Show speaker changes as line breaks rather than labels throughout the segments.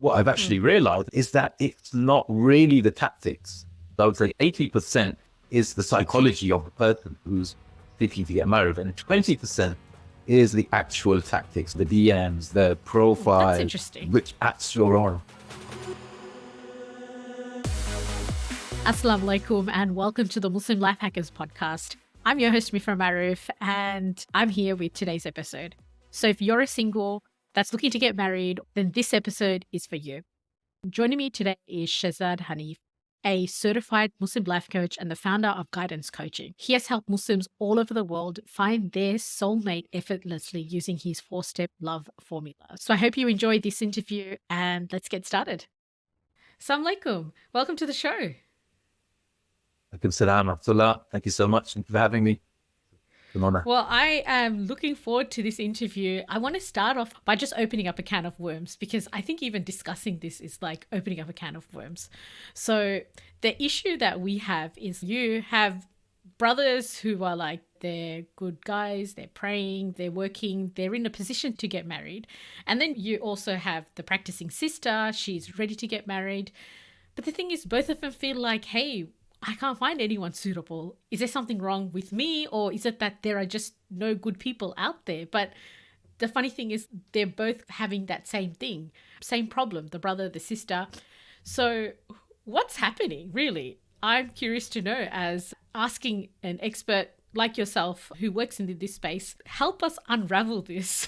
what I've actually realized is that it's not really the tactics. I would say 80% is the psychology of the person who's seeking to get married, and 20% is the actual tactics, the DMs, the
That's
profile,
interesting.
which acts you're on.
Assalamu alaikum and welcome to the Muslim Life Hackers podcast. I'm your host, Mifrah Mahroof, and I'm here with today's episode. So if you're a single that's looking to get married, then this episode is for you. Joining me today is Shehzad Hanif, a certified Muslim life coach and the founder of Guidance Coaching. He has helped Muslims all over the world find their soulmate effortlessly using his 4-step love formula. So I hope you enjoyed this interview and let's get started. Assalamu alaikum. Welcome to the show.
Alaikum salam, Abdullah. Thank you so much for having me. It's an honor.
Well, I am looking forward to this interview. I want to start off by just opening up a can of worms because I think even discussing this is like opening up a can of worms. So the issue that we have is you have brothers who are like, they're good guys, they're praying, they're working, they're in a position to get married. And then you also have the practicing sister, she's ready to get married. But the thing is, both of them feel like, hey, I can't find anyone suitable. Is there something wrong with me, or is it that there are just no good people out there? But the funny thing is they're both having that same thing, same problem, the brother, the sister. So what's happening really? I'm curious to know, as asking an expert like yourself who works in this space, help us unravel this.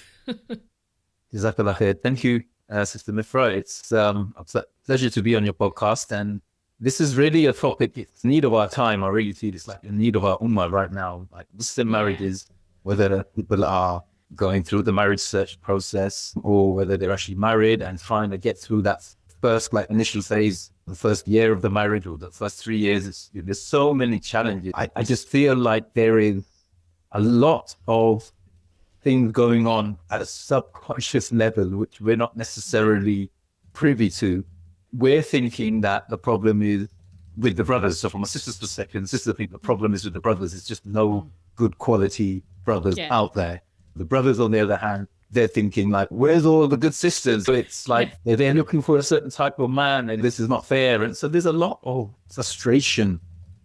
Jazakallah khair. Thank you, Sister Mifrah. It's a pleasure to be on your podcast, and this is really a topic, it's need of our time. I really see this like a need of our ummah right now. Like Muslim marriages, whether people are going through the marriage search process or whether they're actually married and trying to get through that first like initial phase, the first year of the marriage or the first 3 years. There's so many challenges. I just feel like there is a lot of things going on at a subconscious level, which we're not necessarily privy to. We're thinking that the problem is with the brothers. So from a sister's perspective, the sister think the problem is with the brothers. It's just no good quality brothers out there. The brothers, on the other hand, they're thinking like, where's all the good sisters? So it's like they're looking for a certain type of man and this is not fair. And so there's a lot of frustration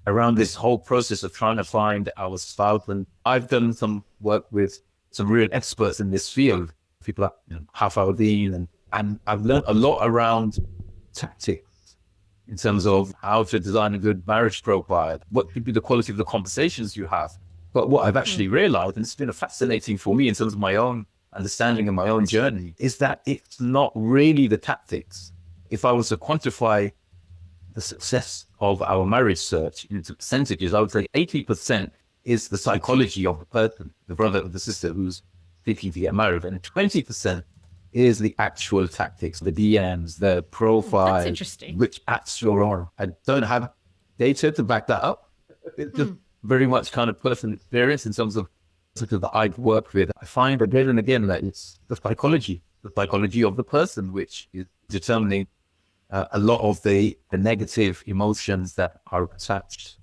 around this whole process of trying to find our spouse. And I've done some work with some real experts in this field, people like Hafaldeen, and I've learned a lot around tactics in terms of how to design a good marriage profile, what could be the quality of the conversations you have. But what I've actually realized, and it's been fascinating for me in terms of my own understanding and my own journey, is that it's not really the tactics. If I was to quantify the success of our marriage search into percentages, I would say 80% is the psychology of the person, the brother or the sister who's seeking to get married, and 20% is the actual tactics, the DMs, the profile, which acts you're on. I don't have data to back that up. It's just very much kind of personal experience in terms of that I've worked with. I find again and again that it's the psychology of the person, which is determining a lot of the negative emotions that are attached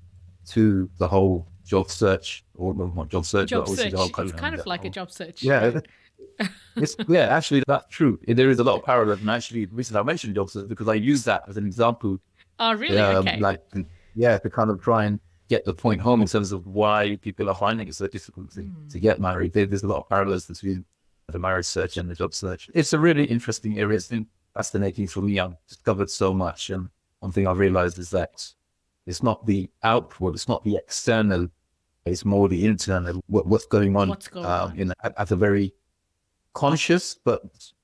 to the whole job search, or not job search,
job
but also
search.
the whole
It's kind of like a job search.
Yeah. Actually, that's true. There is a lot of parallels. And actually, the reason I mentioned job search because I use that as an example.
Oh, really? Okay.
To kind of try and get the point home in terms of why people are finding it so difficult to get married. There's a lot of parallels between the marriage search and the job search. It's a really interesting area. It's been fascinating for me. I've discovered so much. And one thing I've realized is that it's not the outward, it's not the external, it's more the internal, what's going on, at a very conscious, but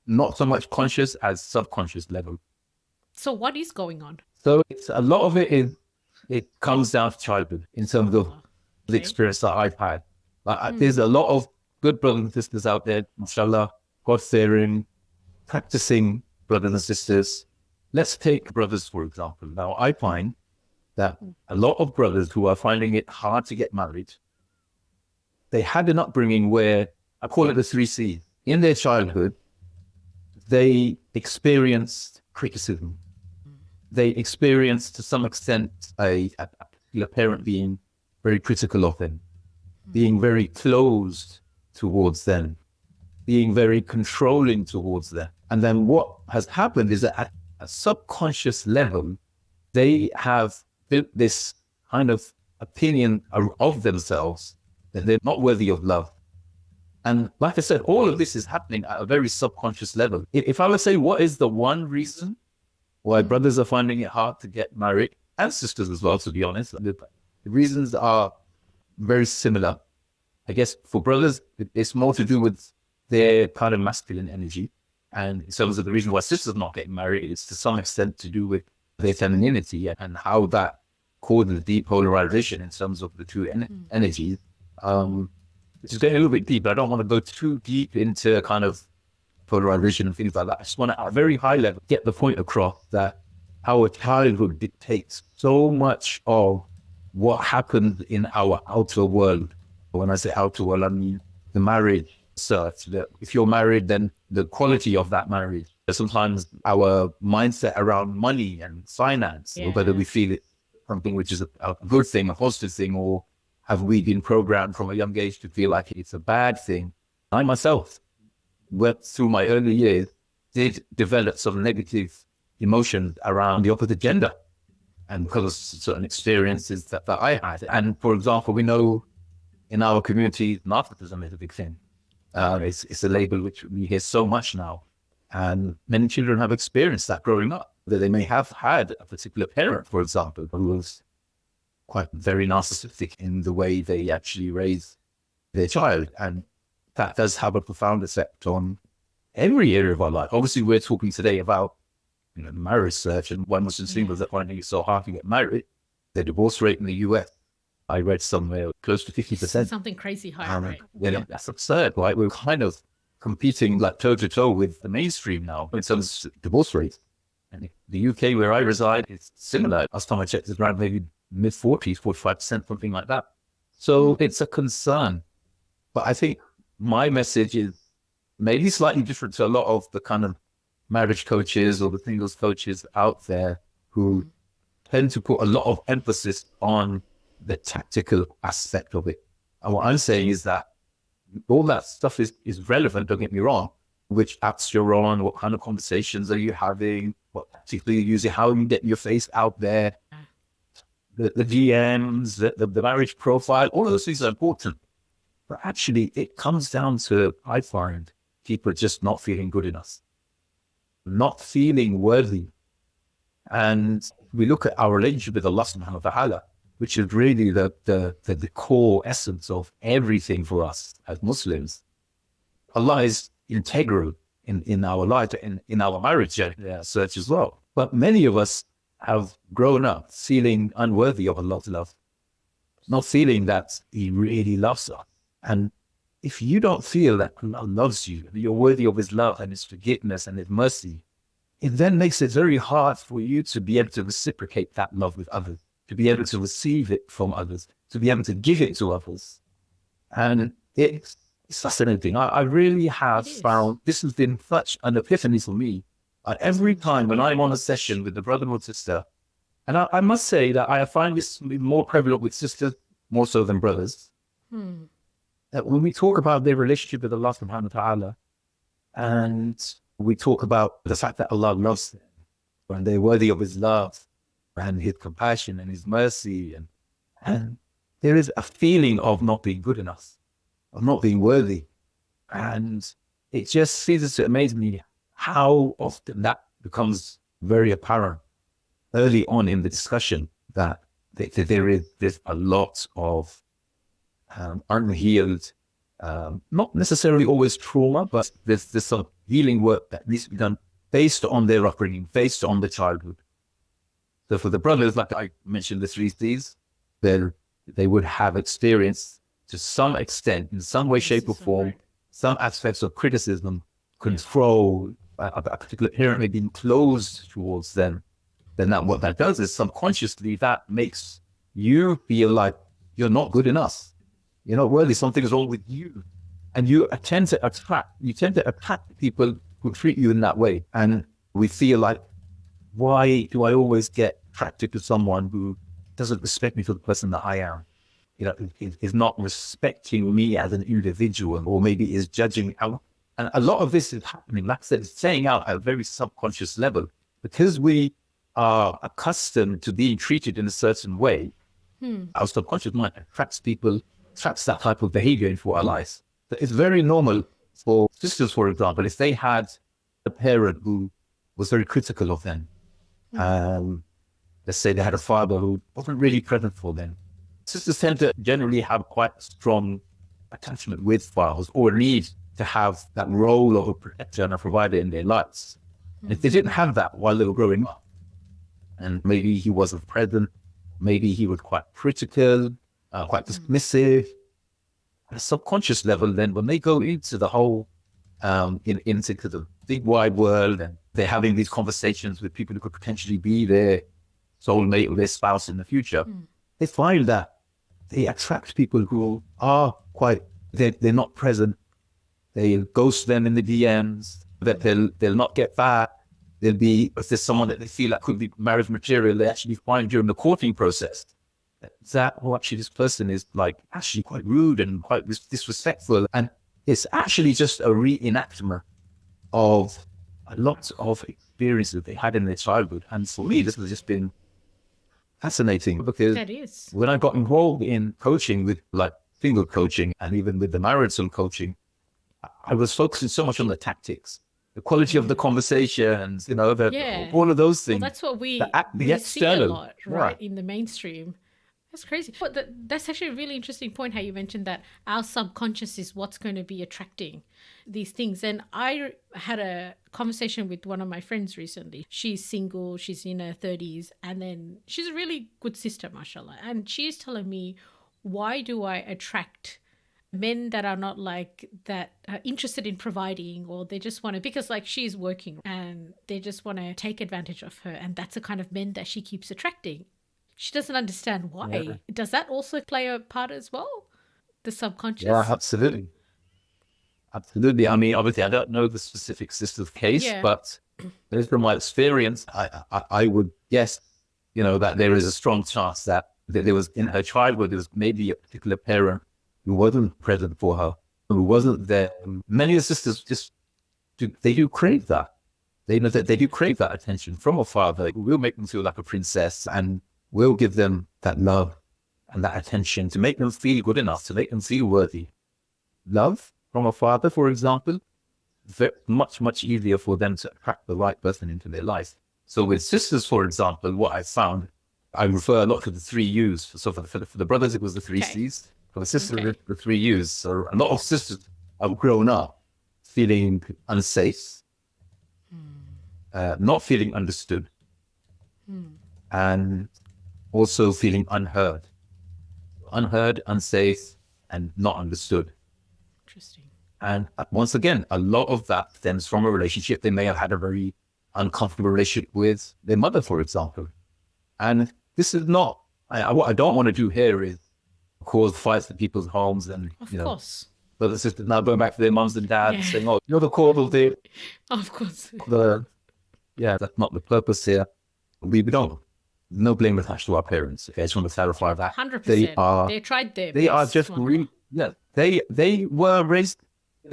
not so much conscious as subconscious level.
So what is going on?
So it's a lot of it comes down to childhood in terms of the experience that I've had. There's a lot of good brothers and sisters out there, inshallah, God-fearing, practicing brothers and sisters. Let's take brothers, for example. Now, I find that a lot of brothers who are finding it hard to get married, they had an upbringing where, I call it the 3 C's. In their childhood, they experienced criticism. They experienced, to some extent, a parent being very critical of them, being very closed towards them, being very controlling towards them. And then what has happened is that at a subconscious level, they have built this kind of opinion of themselves that they're not worthy of love. And like I said, all of this is happening at a very subconscious level. If I were to say, what is the one reason why brothers are finding it hard to get married, and sisters as well, to be honest, the reasons are very similar. I guess for brothers, it's more to do with their kind of masculine energy. And in terms of the reason why sisters are not getting married, it's to some extent to do with their femininity and how that causes depolarization in terms of the two energies. Which is getting a little bit deep, but I don't want to go too deep into kind of polarization and things like that. I just want to, at a very high level, get the point across that our childhood dictates so much of what happens in our outer world. When I say outer world, I mean the marriage search. That if you're married, then the quality of that marriage. Sometimes our mindset around money and finance, or whether we feel it something which is a good thing, a positive thing, or have we been programmed from a young age to feel like it's a bad thing? I myself went through my early years, did develop some negative emotions around the opposite gender. And because of certain experiences that I had. And for example, we know in our community, narcissism is a big thing. It's a label which we hear so much now. And many children have experienced that growing up, that they may have had a particular parent, for example, who was quite very narcissistic in the way they actually raise their child. And that does have a profound effect on every area of our life. Obviously, we're talking today about marriage search, and why Muslim singles are finding it so hard to get married. The divorce rate in the US, I read somewhere close to 50%.
Something crazy high, right?
Yeah, that's absurd, right? We're kind of competing like toe to toe with the mainstream now in terms of divorce rates. And the UK, where I reside, is similar. Last time I checked, it's around maybe mid-40s, 45%, something like that. So it's a concern. But I think my message is maybe slightly different to a lot of the kind of marriage coaches or the singles coaches out there who tend to put a lot of emphasis on the tactical aspect of it. And what I'm saying is that all that stuff is relevant, don't get me wrong. Which apps you're on, what kind of conversations are you having, what tactics are you using, how you get your face out there, the DMs, the marriage profile, all of those things are important. But actually, it comes down to, I find, people just not feeling good enough, not feeling worthy. And we look at our relationship with Allah subhanahu wa ta'ala, which is really the core essence of everything for us as Muslims. Allah is integral in our life, in our marriage search as well. But many of us have grown up feeling unworthy of Allah's love, not feeling that He really loves us. And if you don't feel that Allah loves you, that you're worthy of His love and His forgiveness and His mercy, it then makes it very hard for you to be able to reciprocate that love with others, to be able to receive it from others, to be able to give it to others. And it's fascinating. I really have found this has been such an epiphany for me. Every time when I'm on a session with a brother or sister, and I must say that I find this more prevalent with sisters more so than brothers, that when we talk about their relationship with Allah subhanahu wa ta'ala, and we talk about the fact that Allah loves them, and they're worthy of His love, and His compassion and His mercy, and there is a feeling of not being good enough, of not being worthy. And it just seems to amaze me how often that becomes very apparent early on in the discussion, that there's a lot of unhealed, not necessarily always trauma, but there's some healing work that needs to be done based on their upbringing, based on the childhood. So for the brothers, like I mentioned, the 3 C's, then they would have experienced to some extent, in some way, shape or form, some aspects of criticism, control, a particular parent may be closed towards them. Then what that does is subconsciously that makes you feel like you're not good enough. You're not worthy. Something is wrong with you. And you tend to attract people who treat you in that way. And we feel like, why do I always get attracted to someone who doesn't respect me for the person that I am? Is not respecting me as an individual, or maybe is judging me out. And a lot of this is happening, like I said, it's playing out at a very subconscious level because we are accustomed to being treated in a certain way. Our subconscious mind attracts people, attracts that type of behavior into our lives. So it's very normal for sisters, for example, if they had a parent who was very critical of them, let's say they had a father who wasn't really present for them. Sisters tend to generally have quite a strong attachment with fathers or need to have that role of a protector and a provider in their lives. And if they didn't have that while they were growing up, and maybe he wasn't present, maybe he was quite critical, quite dismissive, at a subconscious level, then when they go into the whole, into the big wide world, and they're having these conversations with people who could potentially be their soulmate or their spouse in the future, they find that they attract people who are quite, they're not present. They ghost them in the DMs, that they'll not get back. There'll be, if there's someone that they feel like could be marriage material, they actually find during the courting process that, oh, actually this person is like actually quite rude and quite disrespectful. And it's actually just a reenactment of a lot of experiences they had in their childhood. And for me, this has just been fascinating because
That is.
when I got involved in coaching with like single coaching and even with the marital coaching, I was focusing so much on the tactics, the quality of the conversations, all of those things.
Well, that's what we see a
external.
lot, right, in the mainstream. That's crazy. But that's actually a really interesting point how you mentioned that our subconscious is what's going to be attracting these things. And I had a conversation with one of my friends recently. She's single, she's in her 30s, and then she's a really good sister, mashallah. And she's telling me, why do I attract men that are not like that, are interested in providing, or they just want to, because like she's working and they just want to take advantage of her, and that's the kind of men that she keeps attracting. She doesn't understand why.
Yeah.
Does that also play a part as well, the subconscious?
Yeah, absolutely. Absolutely. I mean, obviously, I don't know the specific sister's case, but based from my experience, I would guess, that there is a strong chance that there was in her childhood, there was maybe a particular parent who wasn't present for her, who wasn't there. Many of the sisters they do crave that. They know that they do crave that attention from a father who will make them feel like a princess and will give them that love and that attention to make them feel good enough, to make them feel worthy. Love from a father, for example, very, much, much easier for them to attract the right person into their life. So with sisters, for example, what I found, I refer a lot to the 3 U's. So for the brothers, it was the 3 C's. For the sisters, the 3 U's. So a lot of sisters have grown up feeling unsafe, not feeling understood, and also feeling unheard, unsafe, and not understood.
Interesting.
And once again, a lot of that stems from a relationship. They may have had a very uncomfortable relationship with their mother, for example. And this is not, what I don't want to do here is cause fights in people's homes and,
Of course.
brothers and sisters now going back to their mums and dads saying, oh, you're the cause of the,
Of course.
that's not the purpose here. We don't. No blame attached to our parents. Okay, I just want to clarify that.
100%. They tried their
They
best.
are just really, they were raised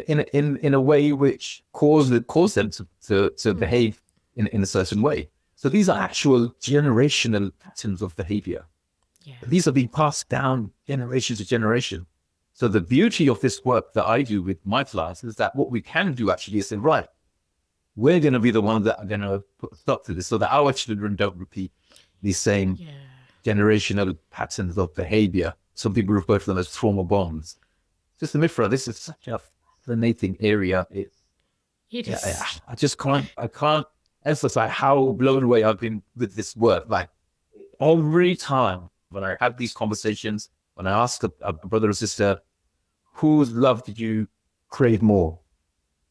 in a way which caused them to behave in a certain way. So these are actual generational patterns of behavior.
Yeah.
These are being passed down generation to generation. So the beauty of this work that I do with my clients is that what we can do actually is say, right, we're going to be the ones that are going to put a stop to this so that our children don't repeat these same generational patterns of behavior. Some people refer to them as trauma bonds. Just a Mifrah, this is such a fascinating area.
It is.
I can't emphasize how blown away I've been with this work. Like every time when I have these conversations, when I ask a brother or sister, whose love did you crave more?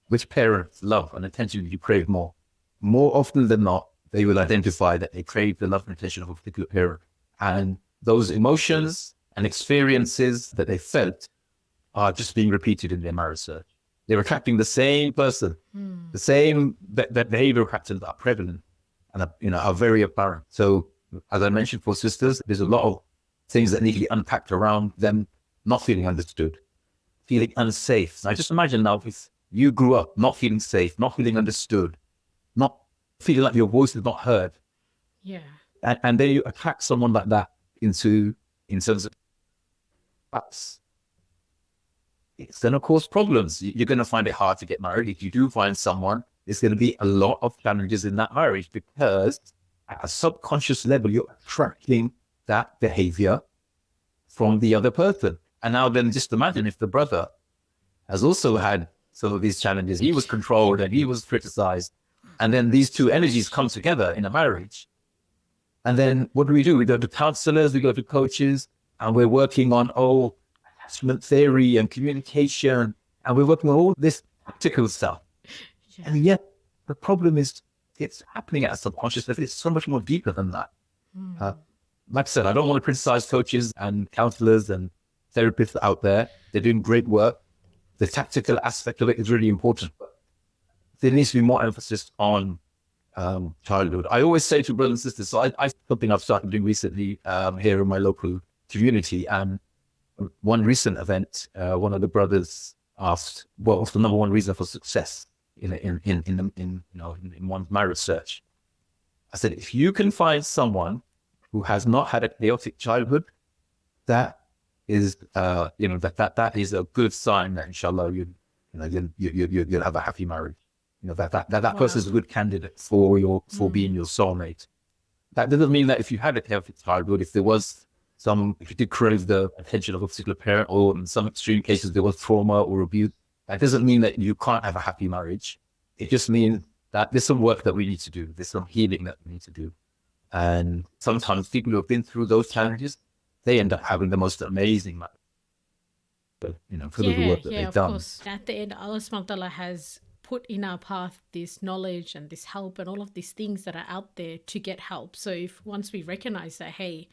Which parent's love and attention did you crave more? More often than not, they will identify that they crave the love and attention of a particular parent. And those emotions and experiences that they felt are just being repeated in their marriage search. They're attracting the same person, the same behavior patterns that are prevalent and are very apparent. So as I mentioned for sisters, there's a lot of things that need to be unpacked around them not feeling understood, feeling unsafe. Now just imagine now if you grew up not feeling safe, not feeling understood, not feeling like your voice is not heard.
Yeah.
And then you attract someone like that in terms of that's it's going to cause problems. You're going to find it hard to get married. If you do find someone, there's going to be a lot of challenges in that marriage because at a subconscious level, you're attracting that behavior from the other person. And now then just imagine if the brother has also had some of these challenges. He was controlled and he was criticized. And then these two energies come together in a marriage. And then what do? We go to counselors, we go to coaches, and we're working on, attachment theory and communication. And we're working on all this practical stuff.
Yeah.
And yet the problem is it's happening at a subconscious level. It's so much more deeper than that. Like I said, I don't want to criticize coaches and counselors and therapists out there. They're doing great work. The tactical aspect of it is really important, but there needs to be more emphasis on childhood. I always say to brothers and sisters, so I something I've started doing recently here in my local community. And one recent event, one of the brothers asked, "What was the number one reason for success in one's marriage search?" I said, if you can find someone who has not had a chaotic childhood, that is, that is a good sign that inshallah you'll have a happy marriage. That person is a good candidate for being your soulmate. That doesn't mean that if you had a chaotic childhood, if you did crave the attention of a particular parent, or in some extreme cases there was trauma or abuse, that doesn't mean that you can't have a happy marriage. It just means that there's some work that we need to do. There's some healing that we need to do. And sometimes people who have been through those challenges, they end up having the most amazing marriage. But, for the work that they've
of
done.
course. At the end, Allah subhanahu wa ta'ala has put in our path this knowledge and this help and all of these things that are out there to get help. So if once we recognize that, hey,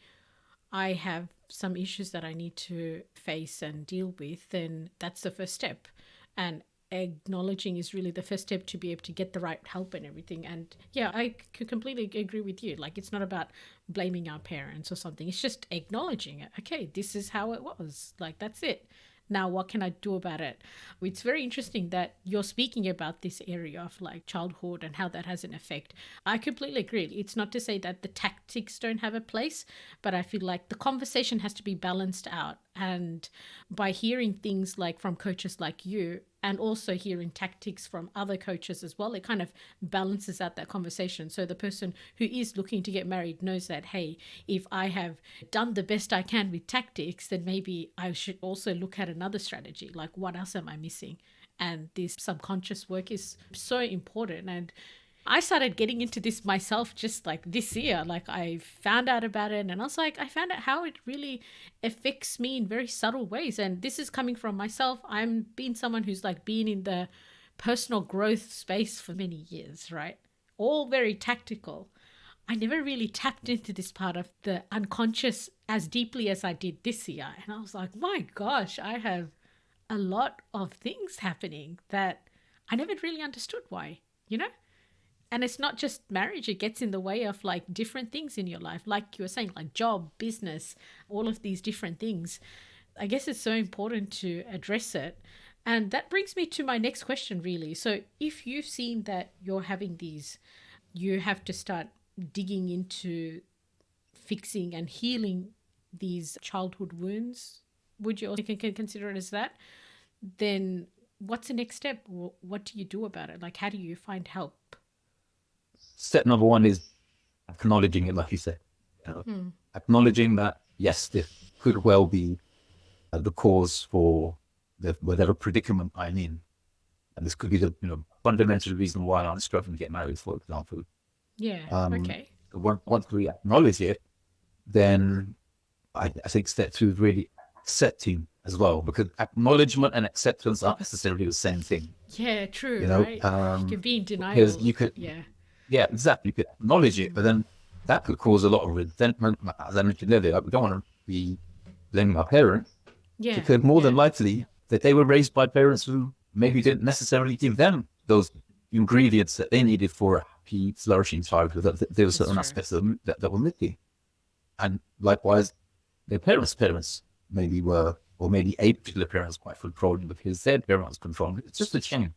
I have some issues that I need to face and deal with, then that's the first step. And acknowledging is really the first step to be able to get the right help and everything. And yeah, I could completely agree with you. Like, it's not about blaming our parents or something. It's just acknowledging it. Okay, this is how it was. Like, that's it. Now, what can I do about it? It's very interesting that you're speaking about this area of like childhood and how that has an effect. I completely agree. It's not to say that the tactics don't have a place, but I feel like the conversation has to be balanced out. And by hearing things like from coaches like you, and also hearing tactics from other coaches as well, it kind of balances out that conversation. So the person who is looking to get married knows that, hey, if I have done the best I can with tactics, then maybe I should also look at another strategy. Like, what else am I missing? And this subconscious work is so important. And I started getting into this myself just like this year. Like, I found out about it and I was like, I found out how it really affects me in very subtle ways. And this is coming from myself. I'm being someone who's like been in the personal growth space for many years, right? All very tactical. I never really tapped into this part of the unconscious as deeply as I did this year. And I was like, my gosh, I have a lot of things happening that I never really understood why, And it's not just marriage, it gets in the way of like different things in your life. Like you were saying, like job, business, all of these different things. I guess it's so important to address it. And that brings me to my next question, really. So if you've seen that you're having these, you have to start digging into fixing and healing these childhood wounds, would you also consider it as that? Then what's the next step? What do you do about it? Like, how do you find help?
Step number one is acknowledging it, like you said. Acknowledging that, yes, this could well be the cause for whatever predicament I'm in. And this could be the fundamental reason why I'm struggling to get married, for example.
Yeah, okay.
Once we acknowledge it, then I think step two is really accepting as well, because acknowledgement and acceptance aren't necessarily the same thing.
Yeah, true, right? You can be in denial.
Because you could, yeah, exactly. You could acknowledge it, but then that could cause a lot of resentment. As I mentioned earlier, we don't want to be blaming our parents.
Yeah.
Because more than likely that they were raised by parents who maybe didn't necessarily give them those ingredients that they needed for a happy, flourishing childhood. That there were certain aspects of them that were missing. And likewise, their parents maybe were, or maybe a particular parent was quite controlling because their parent was controlling. It's just a chain.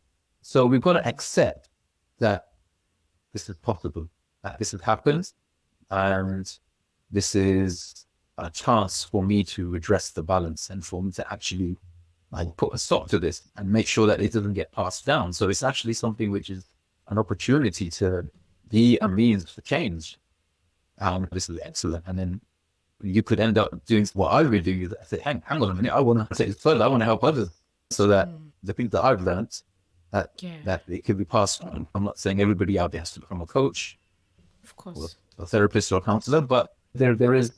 So we've got to accept that this is possible, that this has happened, and this is a chance for me to address the balance and for me to actually like put a stop to this and make sure that it doesn't get passed down. So it's actually something which is an opportunity to be a means for change. This is excellent. And then you could end up doing what I've been doing. I say, hang on a minute, I want to take this further. I want to help others so that the things that I've learned, that it can be passed on. I'm not saying everybody out there has to become a coach,
Of course.
or a therapist or a counselor, but there's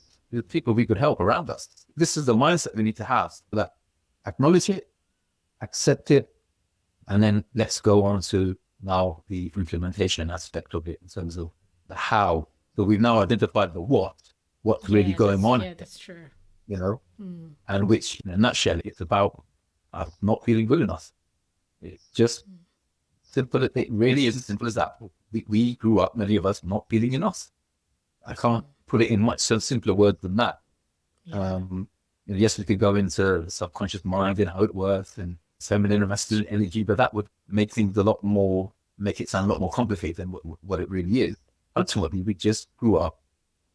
people we could help around us. This is the mindset we need to have, so that acknowledge it, accept it, and then let's go on to now the implementation aspect of it in terms of the how. So we've now identified the what's really going on.
Yeah, that's true.
You know, and which in a nutshell, it's about not feeling good enough. It's just simple. It really is as simple as that. We grew up, many of us, not feeling enough. I can't put it in much simpler words than that.
Yeah.
Yes, we could go into the subconscious mind and how it works and feminine and masculine energy, but that would make things make it sound a lot more complicated than what it really is. Ultimately, we just grew up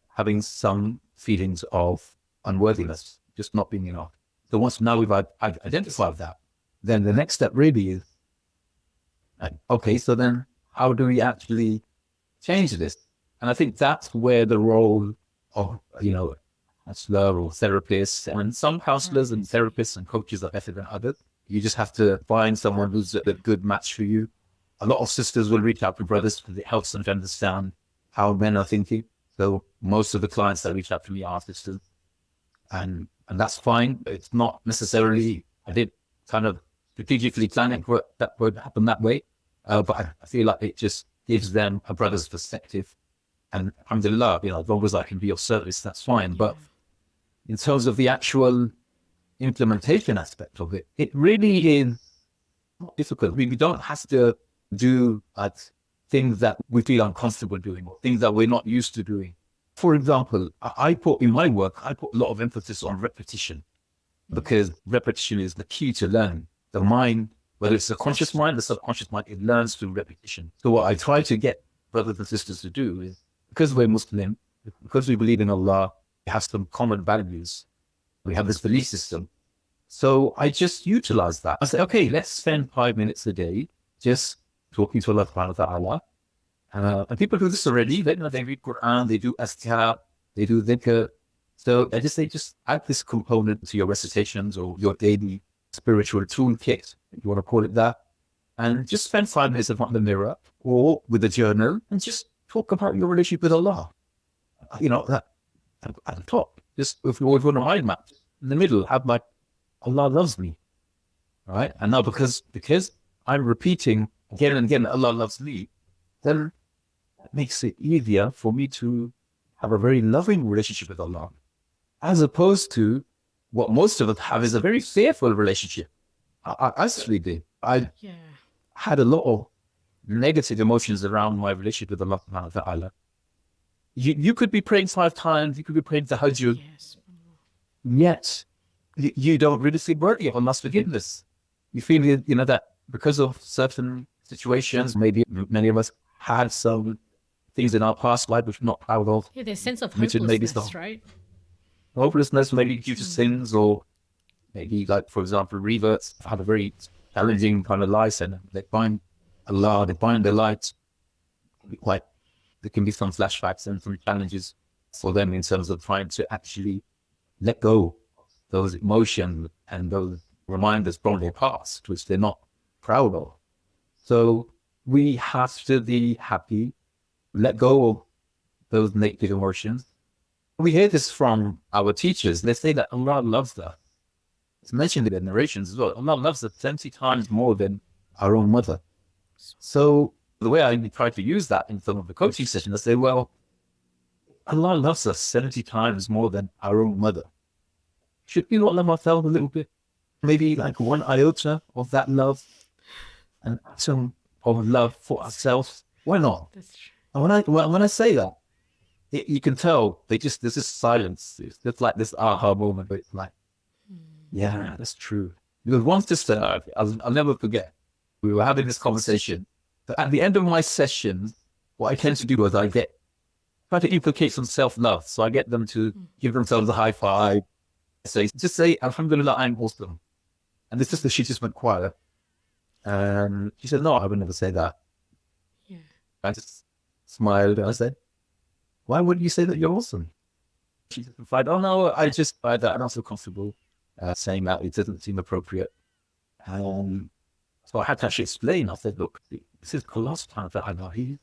having some feelings of unworthiness, just not being enough. So once now we've identified that, then the next step really is, okay, so then how do we actually change this? And I think that's where the role of, counselor or therapist, and some counselors and therapists and coaches are better than others. You just have to find someone who's a good match for you. A lot of sisters will reach out to brothers because it helps them to understand how men are thinking. So most of the clients that reach out to me are sisters, and that's fine. It's not necessarily, I did kind of strategically plan it for that would happen that way, but I feel like it just gives them a brother's perspective. And alhamdulillah, as long as I can be of service, that's fine. But in terms of the actual implementation aspect of it, it really is not difficult. We don't have to do things that we feel uncomfortable doing or things that we're not used to doing. For example, in my work, I put a lot of emphasis on repetition because repetition is the key to learning. The mind, whether it's the conscious mind, the subconscious mind, it learns through repetition. So what I try to get brothers and sisters to do is, because we're Muslim, because we believe in Allah, we have some common values. We have this belief system. So I just utilize that. I say, okay, let's spend 5 minutes a day just talking to Allah subhanahu wa ta'ala. And people do this already. They read Quran, they do azkar, they do dhikr. So I just say, just add this component to your recitations or your daily spiritual toolkit, if you want to call it that. And just spend 5 minutes in front of the mirror or with a journal and just talk about your relationship with Allah. That at the top, just if you want a mind map, in the middle, have Allah loves me. All right. And now because I'm repeating again and again, Allah loves me, then that makes it easier for me to have a very loving relationship with Allah, as opposed to what most of us have is a very fearful relationship. I actually did. I had a lot of negative emotions around my relationship with Allah subhanahu wa ta'ala. You could be praying 5 times, you could be praying tahajjud, yet you don't really feel worthy of Allah's forgiveness. You feel, that because of certain situations, maybe many of us had some things in our past life which we're not proud of.
Yeah, there's a sense of hopelessness, right?
Hopelessness, maybe due to sins, or maybe, for example, reverts had a very challenging kind of life, and they find Allah, they find the light. There can be some flashbacks and some challenges for them in terms of trying to actually let go those emotions and those reminders from their past, which they're not proud of. So we have to be happy, let go of those negative emotions. We hear this from our teachers. They say that Allah loves us. It's mentioned in the narrations as well. Allah loves us 70 times more than our own mother. So the way I try to use that in some of the coaching sessions, I say, well, Allah loves us 70 times more than our own mother. Should we not love ourselves a little bit? Maybe one iota of that love, an atom of love for ourselves. Why not?
That's true.
And when I say that, you can tell there's this silence. It's just like this aha moment where it's like, yeah, that's true. Because one sister, I'll never forget. We were having this conversation. But at the end of my session, what I tend to do is try to implicate some self-love. So I get them to give themselves a high five. Just say, Alhamdulillah, I'm awesome. And she just went quiet. And she said, no, I would never say that.
Yeah.
I just smiled and I said, why wouldn't you say that you're awesome? She just replied, oh no, I don't feel comfortable saying that. It doesn't seem appropriate. So I had to actually explain. I said, look, this is Allah subhanahu wa ta'ala. He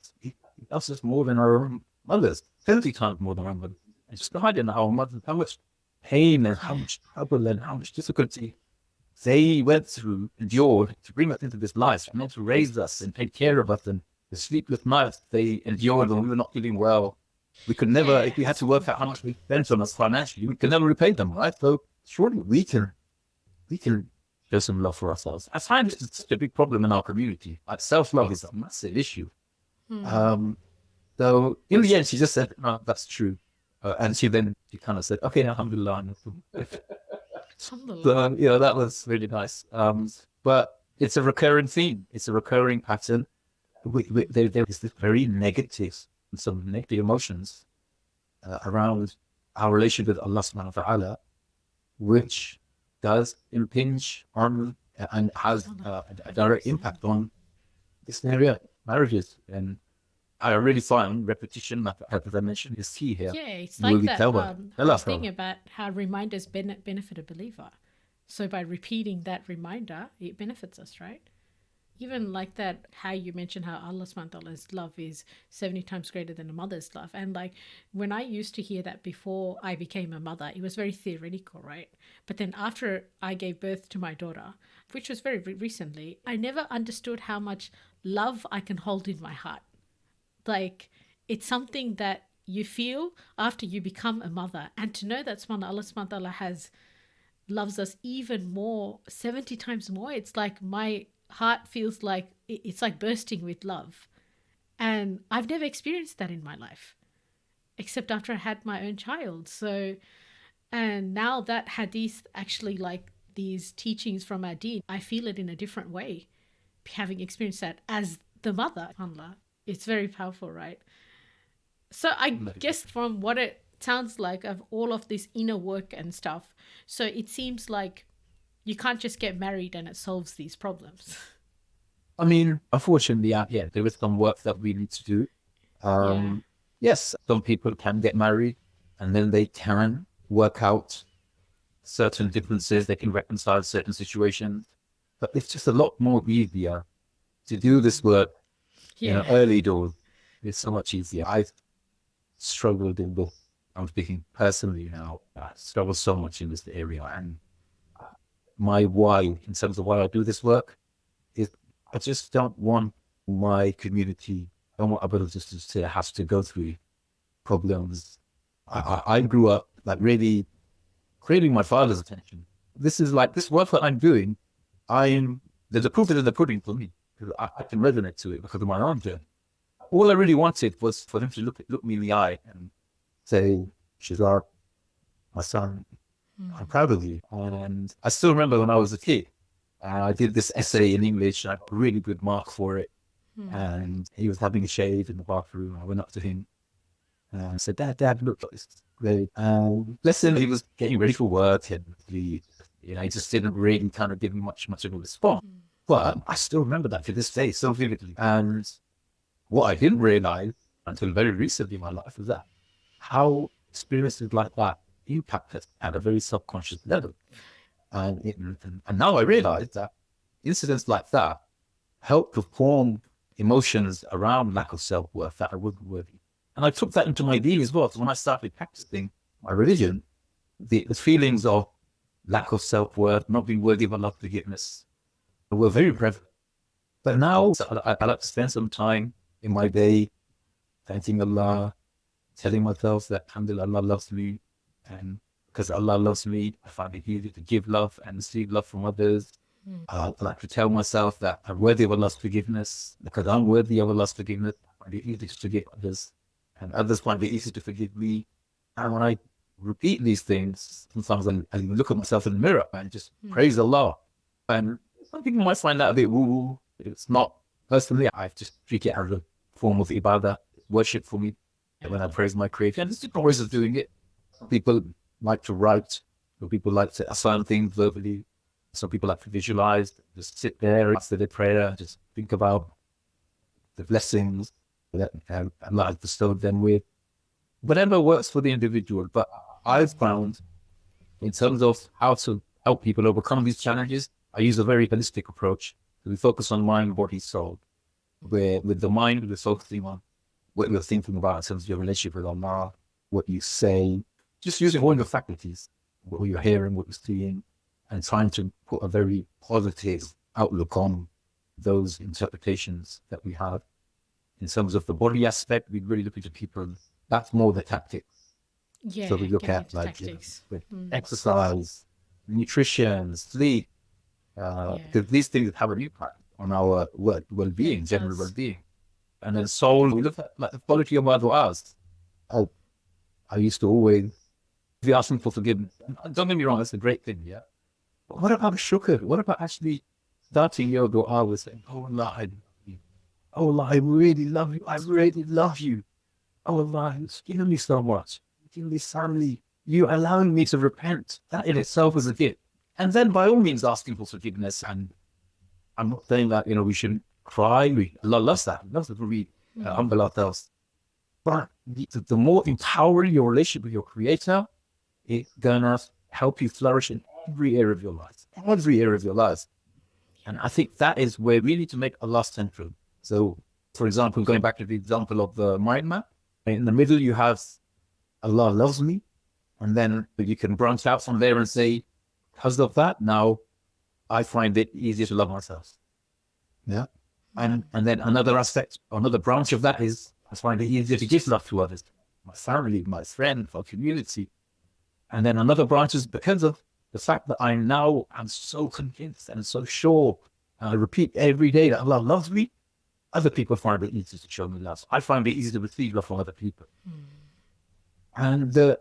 loves us more than our own mothers, 50 times more than our mothers. And just imagine our mothers, how much pain and how much trouble and how much difficulty they went through, endured to bring us into this life, and not to raise us and take care of us. And the sleepless nights they endured when we were not feeling well. We could never, if we had to work out how much we spent on us financially, we could never repay them, right? So surely we can show some love for ourselves. I find this is such a big problem in our community. Like self-love is a massive issue. So in the end, she just said, no, that's true. And she kind of said, okay, alhamdulillah. So, that was really nice. But it's a recurring theme. It's a recurring pattern. There is this very negative, some negative emotions around our relationship with Allah subhanahu wa ta'ala, which does impinge on and has a direct impact on this area, marriages. And I really find repetition, as I mentioned, is key here.
Yeah, it's like that thing
her.
about how reminders benefit a believer. So by repeating that reminder, it benefits us, right? Even like that, how you mentioned how Allah subhanahu wa ta'ala's love is 70 times greater than a mother's love. And like when I used to hear that before I became a mother, it was very theoretical, right? But then after I gave birth to my daughter, which was very recently, I never understood how much love I can hold in my heart. Like it's something that you feel after you become a mother. And to know that Allah subhanahu wa ta'ala loves us even more, 70 times more, it's like my heart feels like it's like bursting with love. And I've never experienced that in my life, except after I had my own child. So, and now that hadith, actually like these teachings from our deen, I feel it in a different way, having experienced that as the mother, subhanAllah. It's very powerful, right? So I guess from what it sounds like of all of this inner work and stuff, so it seems like you can't just get married and it solves these problems.
I mean, unfortunately, there is some work that we need to do. Yes, some people can get married and then they can work out certain differences. They can reconcile certain situations. But it's just a lot more easier to do this work early doors. It's so much easier. I've struggled in this. I'm speaking personally now. I struggle so much in this area. And my why, in terms of why I do this work, is I just don't want my community, I don't want others just to have to go through problems. I grew up like really craving my father's attention. This is like this work that I'm doing. There's a proof in the pudding for me, because I can resonate to it because of my own journey. All I really wanted was for him to look me in the eye and say, Shehzad, my son, I'm proud of you. And I still remember when I was a kid, I did this essay in English and I got a really good mark for it. And he was having a shave in the bathroom. I went up to him and I said, Dad, look, this is great. Bless him, he was getting ready for work and he just didn't really kind of give me much of a response. But I still remember that to this day so vividly. And what I didn't realize until very recently in my life was that how experiences like that impact us at a very subconscious level. And now I realize that incidents like that help to form emotions around lack of self-worth that I wasn't worthy. And I took that into my deen as well. So when I started practicing my religion, the feelings of lack of self-worth, not being worthy of Allah's forgiveness, were very prevalent. But now I like to spend some time in my day thanking Allah, telling myself that alhamdulillah, Allah loves me, and because Allah loves me, I find it easy to give love and receive love from others. I like to tell myself that I'm worthy of Allah's forgiveness, because I'm worthy of Allah's forgiveness. I find it easy to forgive others, and others find it easy to forgive me. And when I repeat these things, sometimes I look at myself in the mirror and just praise Allah. And some people might find that a bit woo-woo, It's not, personally, I just treat it as a form of ibadah, worship for me when I praise my creator. And there's different ways of doing it. Some people like to write, some people like to affirm things verbally, some people like to visualize, just sit there after their prayer, just think about the blessings that Allah has bestowed them with. Whatever works for the individual. But I've found, in terms of how to help people overcome these challenges, I use a very holistic approach. So we focus on mind, body, soul. Where with the mind, we're focusing on what you're thinking about in terms of your relationship with Allah, what you say, just using all your faculties, what you're hearing, what you're seeing, and trying to put a very positive outlook on those interpretations that we have. In terms of the body aspect, we really look into people. That's more the tactics.
Yeah.
So we look
getting
at
into
like
tactics.
with exercise, nutrition, sleep, because these things have an impact on our well-being, general well-being. And then soul, we look at like the quality of our du'as. I used to always be asking for forgiveness. And don't get me wrong, that's a great thing, yeah. But what about shukr? What about actually starting your du'a with saying, oh Allah, I love you. Oh Allah, I really love you. I really love you. Oh Allah, you've given me so much. You've given me family. You allowing me to repent. That in itself is a gift. And then by all means asking for forgiveness. And I'm not saying that, we shouldn't cry. Allah loves that. He loves it when we humble ourselves. But the more empowering your relationship with your creator, it's gonna help you flourish in every area of your life. Every area of your life. And I think that is where we need to make Allah central. So, for example, going back to the example of the mind map, in the middle you have Allah loves me, and then you can branch out from there and say, because of that, now I find it easier to love myself. Yeah. And then another aspect, another branch of that is I find it easier to give love to others, my family, my friends, my community. And then another branch is because of the fact that I now am so convinced and so sure, and I repeat every day that Allah loves me, other people find it easier to show me love. I find it easier to receive love from other people. And the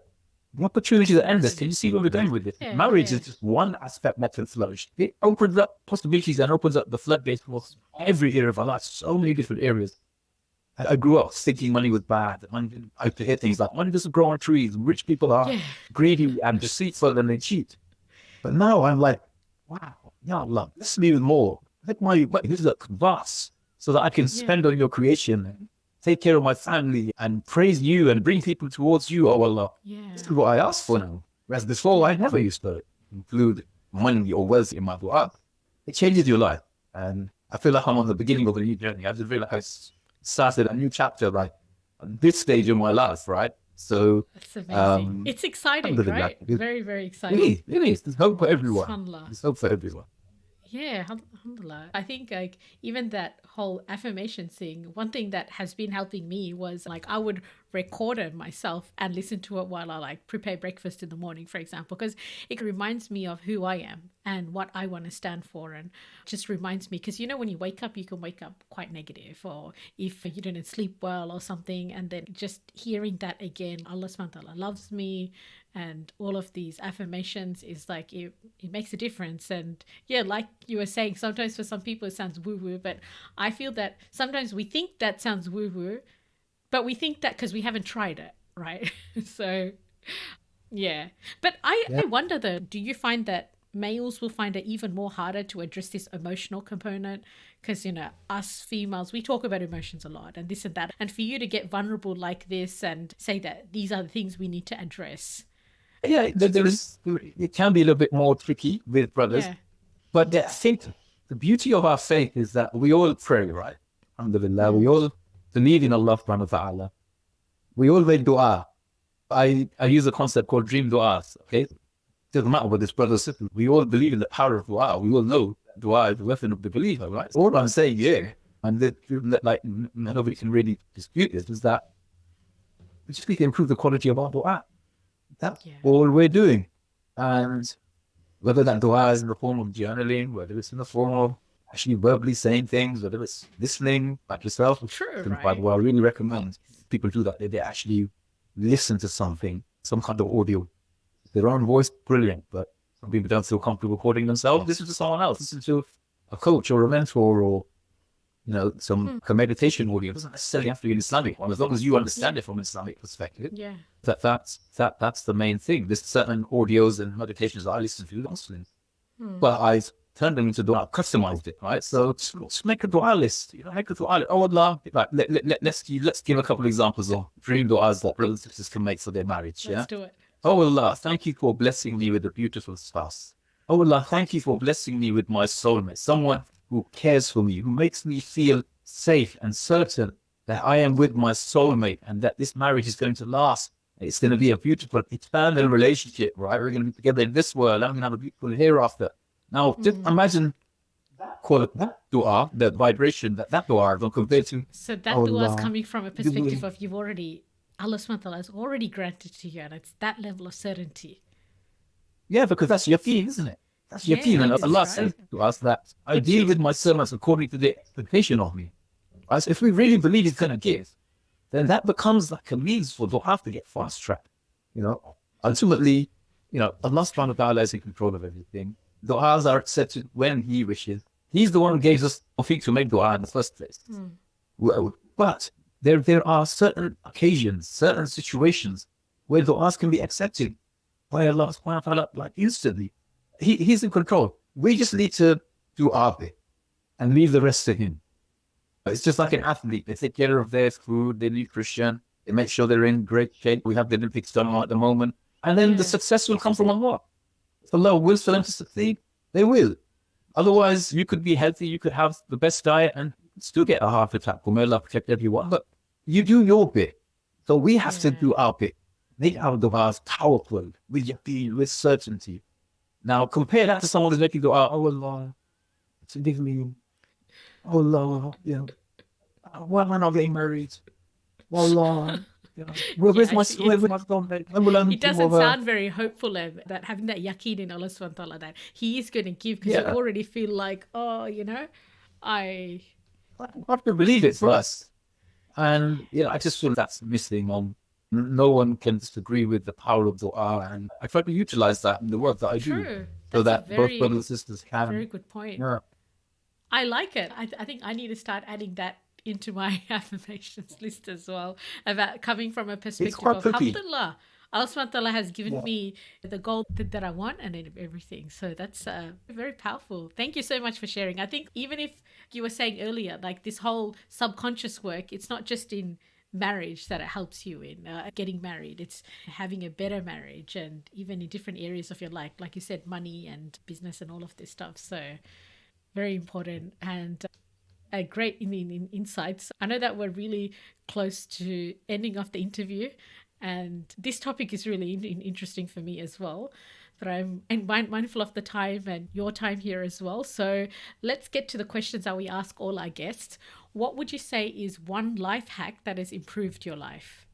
opportunity that ends, can you see where we're going with this?
Yeah,
Marriage is just one aspect that can flourish. It opens up possibilities and opens up the floodgates for every area of our life, so many different areas. I grew up thinking money was bad. I used to hear things like, money doesn't grow on trees. Rich people are greedy and deceitful and they cheat. But now I'm like, wow, Ya Allah, bless me with more. Let my rizq vast so that I can spend on your creation and take care of my family and praise you and bring people towards you, oh Allah. This is what I ask for now. Whereas before, I never used to include money or wealth in my dua. It changes your life. And I feel like I'm on the beginning of a new journey. I just feel like I started a new chapter, like at this stage in my life, right? So
that's amazing. It's exciting, right? Very, very exciting.
It is. There's hope for everyone. There's hope for everyone.
Yeah, alhamdulillah. I think like even that whole affirmation thing, one thing that has been helping me was like I would record it myself and listen to it while I like prepare breakfast in the morning, for example, because it reminds me of who I am and what I want to stand for, and just reminds me, because when you wake up, you can wake up quite negative, or if you didn't sleep well or something, and then just hearing that again, Allah subhanahu wa ta'ala loves me, and all of these affirmations is like it makes a difference. And yeah, like you were saying, sometimes for some people it sounds woo-woo, but I feel that sometimes we think that sounds woo-woo, but we think that because we haven't tried it, right? So yeah, but I wonder though, do you find that males will find it even more harder to address this emotional component? Because us females, we talk about emotions a lot and this and that, and for you to get vulnerable like this and say that these are the things we need to address.
Yeah, it can be a little bit more tricky with brothers, but I think the beauty of our faith is that we all pray, right? Alhamdulillah, we all believe in Allah subhanahu wa ta'ala. We all make dua. I use a concept called dream du'as, okay? It doesn't matter what this brother or sister, we all believe in the power of dua. We all know dua is the weapon of the believer, right? All I'm saying, and that like nobody can really dispute this, is that we just need to improve the quality of our dua. That's all we're doing. And whether that dua is in the form of journaling, whether it's in the form of actually verbally saying things, whether it's listening like yourself, by the way, I really recommend people do that. They actually listen to something, some kind of audio. Their own voice, brilliant, but some people don't feel comfortable recording themselves. Listen to someone else. Listen to a coach or a mentor or some meditation audio. It doesn't necessarily have to be an Islamic one, as long as you understand it from an Islamic perspective.
Yeah.
That's the main thing. There's certain audios and meditations that I listen to Muslim, but I turned them into dua, customized it, right? So just make a dua list. Make a dua list. Oh Allah, like, let's give a couple of examples of dream duas that brothers and sisters can make for their marriage.
Let's do it.
Oh Allah, thank you for blessing me with a beautiful spouse. Oh Allah, thank you for blessing me with my soulmate, someone who cares for me, who makes me feel safe and certain that I am with my soulmate and that this marriage is going to last. It's going to be a beautiful, eternal relationship, right? We're going to be together in this world. I'm going to have a beautiful hereafter. Now, just imagine that dua, that vibration, that dua, compared to.
So that dua is coming from a perspective of Allah subhanahu wa ta'ala has already granted to you, and it's that level of certainty.
Yeah, because that's yaqeen, isn't it? That's yaqeen. And Allah says to us that I deal with my servants according to the expectation of me. Right? So if we really believe He's going to give, then that becomes like a means for dua to get fast tracked. Ultimately, Allah subhanahu wa ta'ala is in control of everything. Du'as are accepted when He wishes. He's the one who gave us tawfiq to make dua in the first place. But there are certain occasions, certain situations where du'as can be accepted by Allah subhanahu wa ta'ala like instantly. He's in control. We just need to do our bit and leave the rest to Him. It's just like an athlete. They take care of their food, their nutrition, they make sure they're in great shape. We have the Olympics done at the moment. And then the success will come from Allah. If Allah wills for them to succeed, they will. Otherwise, you could be healthy, you could have the best diet and still get a heart attack. May Allah protect everyone. But you do your bit. So we have to do our bit. Make our du'as powerful, with yaqeen, with certainty. Now, compare that to someone who's making dua, oh Allah, forgive me. Oh Allah, why am I not getting married? Oh Allah, where's my soulmate?
It doesn't sound very hopeful that having that yaqeen in Allah subhanahu wa ta'ala that He is going to give, because you already feel like, I
have to believe it first. And I just feel that's missing. No one can disagree with the power of dua, and I try to utilize that in the work that I do, so that both brothers and sisters can.
Very good point.
Yeah.
I like it. I think I need to start adding that into my affirmations list as well, about coming from a perspective of alhamdulillah, Allah subhanahu wa ta'ala has given me the goal that I want and everything. So that's very powerful. Thank you so much for sharing. I think even if you were saying earlier, like this whole subconscious work, it's not just in marriage that it helps you in getting married. It's having a better marriage, and even in different areas of your life, like you said, money and business and all of this stuff. So very important and great insights. I know that we're really close to ending off the interview, and this topic is really interesting for me as well, but I'm mindful of the time and your time here as well. So let's get to the questions that we ask all our guests. What would you say is one life hack that has improved your life?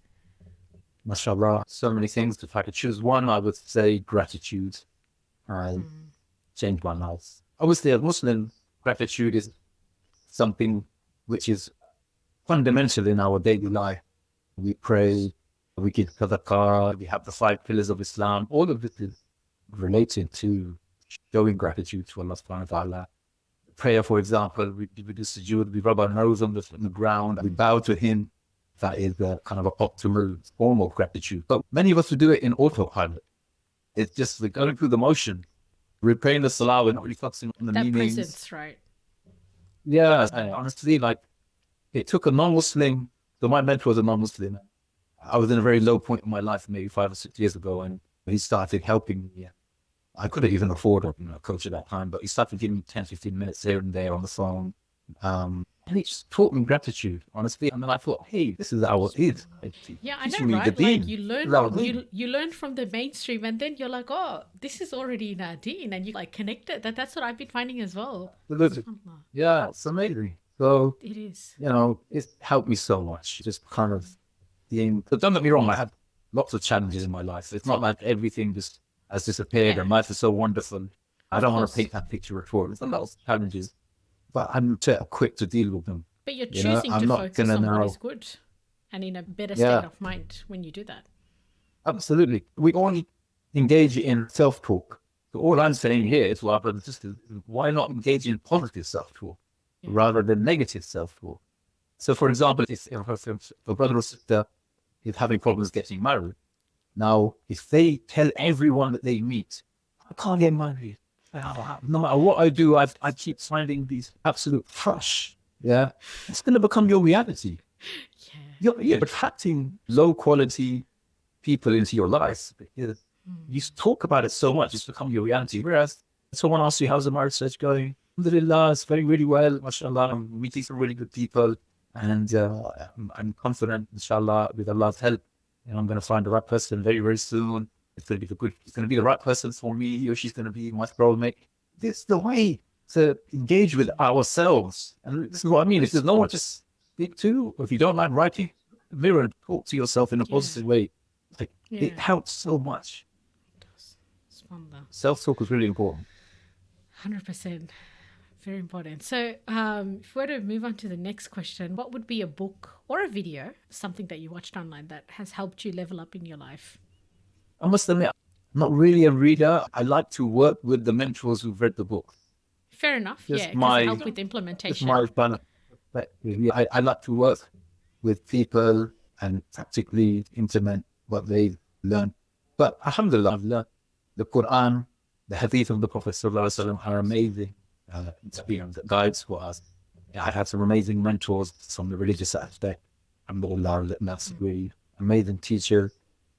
MashaAllah, so many things. If I could choose one, I would say gratitude. Changed my life. Obviously, as Muslim, gratitude is something which is fundamental in our daily life. We pray, we give sadaqah, we have the 5 pillars of Islam. All of it is related to showing gratitude to Allah subhanahu wa ta'ala. Prayer, for example, we do sujood, we rub our nose on the ground, we bow to Him. That is kind of an optimal form of gratitude. But many of us would do it in autopilot. It's just like going through the motion. We're praying the salah, we're not really focusing on the meanings.
That presence, right?
Yeah, honestly, it took a non-Muslim. So my mentor was a non-Muslim. I was in a very low point in my life, maybe 5 or 6 years ago, and he started helping me. I couldn't even afford a coach at that time, but he started giving me 10, 15 minutes here and there on the phone. And he just taught me gratitude, honestly. And then I thought, hey, this is how it is.
Yeah, I know, right? Like you learn from the mainstream, and then you're like, oh, this is already in our deen, and you connect it. That's what I've been finding as well.
Yeah, it's amazing. So
it is.
It's helped me so much. Just kind of but don't get me wrong, I had lots of challenges in my life. It's not like everything just has disappeared and life is so wonderful. I don't want to paint that picture at all. There's a lot of challenges, but I'm quick to deal with them.
But you're choosing to focus on what is good and in a better state of mind when you do that.
Absolutely. We all engage in self-talk. So all I'm saying here is, well, brothers and sisters, why not engage in positive self-talk? rather than negative self-talk. So, for example, if a brother or sister is having problems getting married, now if they tell everyone that they meet, I can't get married. No matter what I do, I keep finding these absolute crush. Yeah, it's going to become your reality. You're attracting low quality people into your life because you talk about it so much, it's become your reality. Whereas someone asks you, how's the marriage search going? Alhamdulillah, it's going really well. MashaAllah, I'm meeting some really good people. And I'm confident, inshallah, with Allah's help, I'm going to find the right person very, very soon. It's going to be the right person for me. He or she's going to be my soulmate. This is the way to engage with ourselves. And this is what I mean. If there's no one to speak to, or if you don't like writing, mirror and talk to yourself in a positive way. It helps so much.
It does.
Self-talk is really important.
100%. Very important. So if we were to move on to the next question, what would be a book or a video, something that you watched online that has helped you level up in your life?
I must admit, I'm not really a reader. I like to work with the mentors who've read the book.
Fair enough.
Just
Because it helps with implementation.
I like to work with people and practically implement what they've learned. But alhamdulillah, I've learned the Quran, the hadith of the Prophet ﷺ are amazing experience that guides for us. I had some amazing mentors from the religious aspect. Alhamdulillah, that's a really amazing teacher.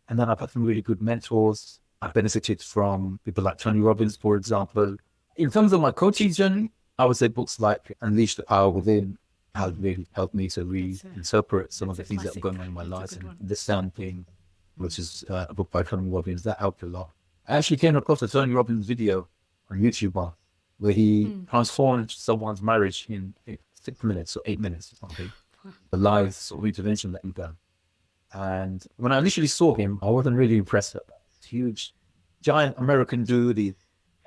And then I've had some really good mentors. I've benefited from people like Tony Robbins, for example. In terms of my coaching journey, I would say books like Unleash the Power Within have really helped me to reinterpret some of the things that are going on in my life and understand things, which is a book by Tony Robbins. That helped a lot. I actually came across a Tony Robbins video on YouTube where he transformed someone's marriage in 6 minutes or 8 minutes or something. The live sort of intervention that he done. And when I initially saw him, I wasn't really impressed. Huge, giant American dude, he's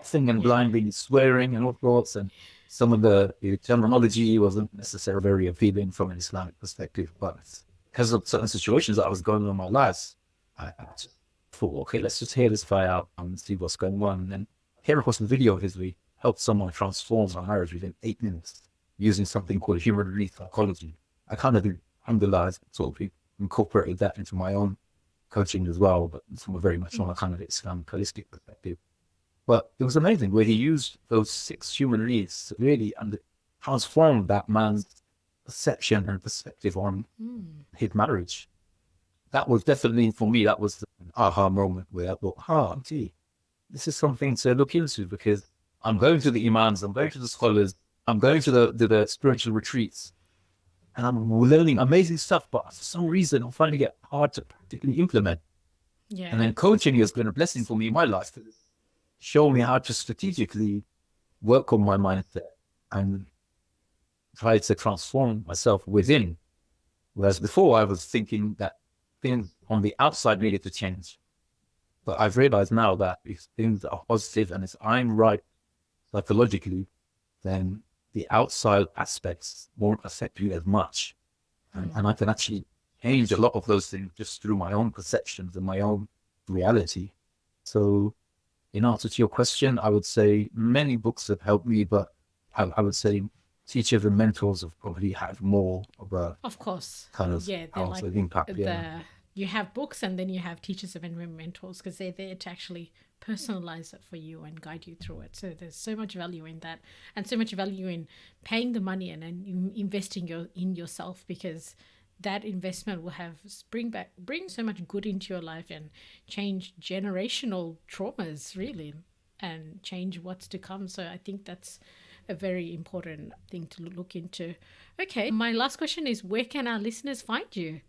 singing blindly, swearing and all sorts, and some of the terminology wasn't necessarily very appealing from an Islamic perspective. But because of certain situations that I was going on in my life, I thought, okay, let's just hear this guy out and see what's going on. And then came across a video of his where he helped someone transform a marriage within 8 minutes using something called human relief psychology. I kind of, alhamdulillah, sort of incorporated that into my own coaching as well, but from a very much on a kind of Islamic holistic perspective. But it was amazing where he used those 6 human needs to really transform that man's perception and perspective on his marriage. That was definitely, for me, that was an aha moment where I thought, gee, this is something to look into, because I'm going to the imams, I'm going to the scholars, I'm going to the spiritual retreats, and I'm learning amazing stuff, but for some reason I'm finding it hard to practically implement. And then coaching has been a blessing for me in my life to show me how to strategically work on my mindset and try to transform myself within. Whereas before I was thinking that things on the outside needed to change. But I've realized now that if things are positive and if I'm right psychologically, then the outside aspects won't affect you as much. And I can actually change a lot of those things just through my own perceptions and my own reality. So in answer to your question, I would say many books have helped me, but I would say teachers and mentors have probably had more of a kind of powerful impact.
You have books and then you have teachers and mentors, because they're there to actually personalize it for you and guide you through it. So there's so much value in that, and so much value in paying the money and investing in yourself, because that investment will bring so much good into your life and change generational traumas, really, and change what's to come. So I think that's a very important thing to look into. Okay, my last question is, where can our listeners find you?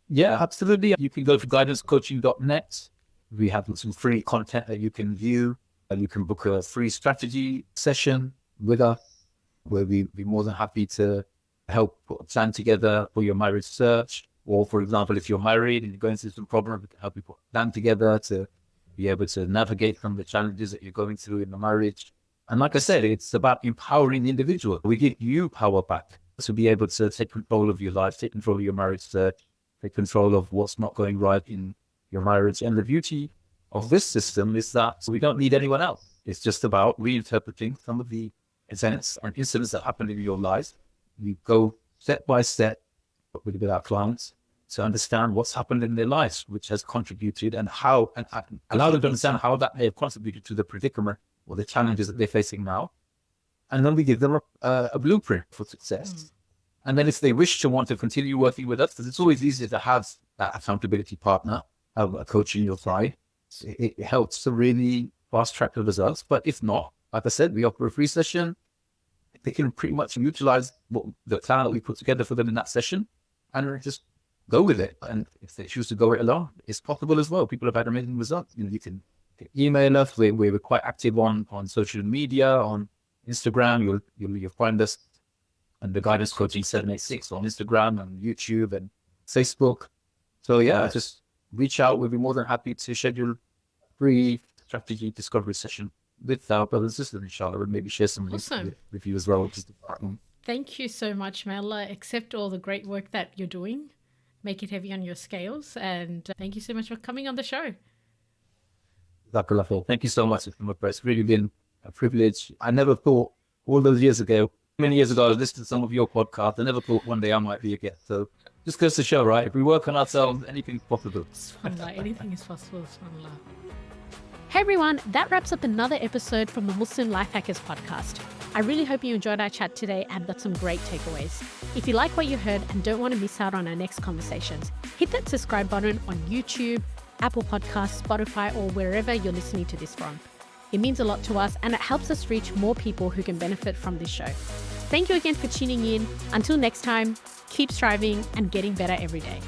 Yeah, absolutely. You can go to guidancecoaching.net. We have some free content that you can view, and you can book a free strategy session with us, where we'd be more than happy to help put a plan together for your marriage search. Or, for example, if you're married and you're going through some problems, we can help you put a plan together to be able to navigate some of the challenges that you're going through in the marriage. And like I said, it's about empowering the individual. We give you power back to be able to take control of your life, take control of your marriage search, take control of what's not going right in your marriage. And the beauty of this system is that we don't need anyone else. It's just about reinterpreting some of the events or incidents that happen in your life. We go step by step with our clients to understand what's happened in their lives, which has contributed, and how, and allow them to understand how that may have contributed to the predicament or the challenges that they're facing now. And then we give them a blueprint for success. And then if they wish to want to continue working with us, because it's always easier to have that accountability partner, have a coach in your side, it helps to really fast track the results. But if not, like I said, we offer a free session. They can pretty much utilize the plan that we put together for them in that session and just go with it. And if they choose to go it alone, it's possible as well. People have had amazing results. You can email us. We're quite active on social media, on Instagram. You'll find us under Guidance Coaching 786 on Instagram and YouTube and Facebook. So yeah, just reach out. We'll be more than happy to schedule a free strategy discovery session with our brothers and sisters, inshallah, and maybe share some links with you as well.
Thank you so much, may Allah accept all the great work that you're doing. Make it heavy on your scales. And thank you so much for coming on the show.
Thank you so much. It's really been a privilege. I never thought all those years ago, many years ago, I listened to some of your podcasts. I never thought one day I might be a guest. So just goes to show, right? If we work on ourselves, anything's possible.
SubhanAllah, anything is possible, SubhanAllah. Hey everyone, that wraps up another episode from the Muslim Life Hackers podcast. I really hope you enjoyed our chat today and got some great takeaways. If you like what you heard and don't want to miss out on our next conversations, hit that subscribe button on YouTube, Apple Podcasts, Spotify, or wherever you're listening to this from. It means a lot to us and it helps us reach more people who can benefit from this show. Thank you again for tuning in. Until next time, keep striving and getting better every day.